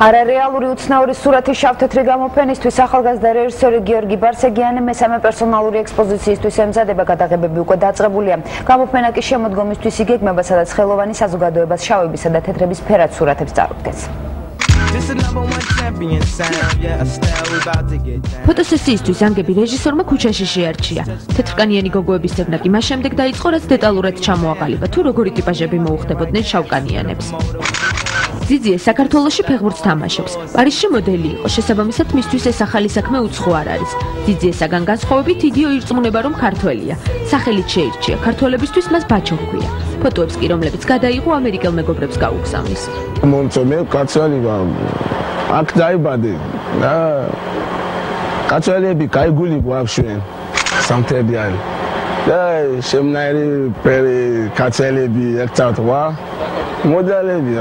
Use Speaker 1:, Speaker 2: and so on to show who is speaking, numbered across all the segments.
Speaker 1: არარეალური უცნაური სურათი შავ-თეთრი გამოფენისთვის ახალგაზრდა რეჟისორი გიორგი ბარსეგიანი მესამე პერსონალური ექსპოზიციისთვის ემზადება, გადაღებები უკვე დაწყებულია. გამოფენა კი შემოდგომისთვის იგეგმება, სადაც ხელოვანი საზოგადოებას შავებისა და თეთრების ფერად სურათებს წარუდგენს.
Speaker 2: ფოტოსესიისთვის ანგები რეჟისორმა ქუჩაში შეარჩია. თეთრკანიანი გოგოების ცოდნა კი მას შემდეგ დაიწყო, რაც დეტალურად ჩამოაყალიბა, თუ როგორი ტიპაჟები მოუხდებოდნენ შავკანიანებს. ძიძიე საქართველოში ფეხბურთს თამაშობს. პარიზში მოდელი იყო, შესაბამისად მისთვის ეს ახალი საქმე უცხო არ არის. ძიძიესაგან განსხვავებით იდიო ირწმუნება, რომ ქართველია. სახელით შეირჩია, ქართველებისთვის მას ბაჩო ჰქვია. ფოტოებს კი, რომლებიც გადაიღო, ამერიკელ მეგობრებს გაუგზავნის.
Speaker 3: მომწონე კაცვალი ვარ. აქ დაიბადე და კაცვალები გაიგული გვაქვს სამთებიანი. და შემნაირი კაცვალები ერთად ვარ. მოდელები,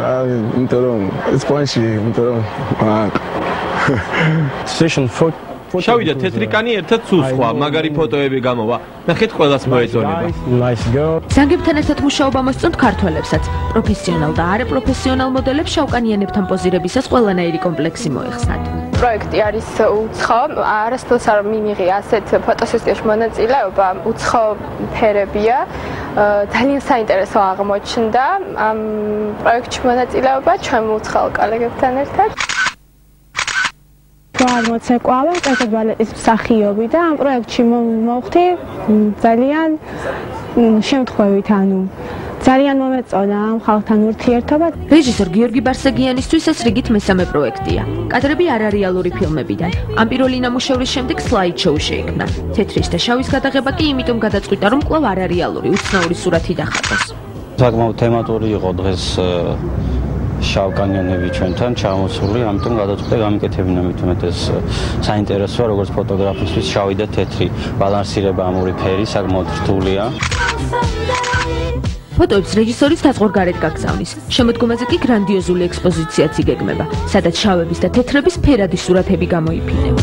Speaker 3: იმიტომ რომ ესპანში, იმიტომ რომ
Speaker 4: session photo შავი და თეთრი კანი ერთად სუსხვა, მაგარი ფოტოები გამოვა. ნახეთ ყველას მოეწონება.
Speaker 2: ზანგებთან ერთად მუშაობა მოსწონთ ქართველებსაც. პროფესიონალ და არაპროფესიონალ მოდელებს შავკანიანებთან პოზირებისას ყველანაირი კომპლექსი მოეხსნათ.
Speaker 5: პროექტი არის უცხო, არასდროს არ მიმიღია ასეთ ფოტოსესიაში მონაწილეობა, უცხო ფერებია. ძალიან საინტერესო აღმოჩნდა ამ პროექტში მონაწილეობა ჩვენ უცხოელ კოლეგებთან ერთად.
Speaker 6: მოცეკვავა, კერძოდ ბალეტის მსახიობი და ამ პროექტში მოვხდი ძალიან შემთხვევით, ძალიან მომეწონა ამ ხალხთან ურთიერთობა.
Speaker 2: რეჟისორ გიორგი ბარსეგიანისთვის ეს რიგით მესამე პროექტია. კადრები არარეალური ფილმებიდან. ამ პირველი ნამუშევრის შემდეგ სლაიდ-შოუ შეიქმნა. თეთრის და შავის გადაღება კი იმიტომ გადაწყვიტა, რომ კვლავ არარეალური უცნაური სურათი დახატოს.
Speaker 7: საკმაოდ თემატური იყო დღეს შავკანიანები ჩვენთან ჩამოსული, ამიტომ გადაწყვეტე გამიკეთებინა მithumet ეს საინტერესოა, როგორც ფოტოგრაფისთვის შავი და თეთრი ბალანსირება ამ ორი ფერი საკმაოდ რთულია.
Speaker 2: ფოტოებს რეჟისორის დაწყვეტ გაგზავნის. შემოდგომაზე კი გრანდიოზული ექსპოზიციაც იგეგმება, სადაც შავების და თეთრების ფერადი სურათები გამოიფინება.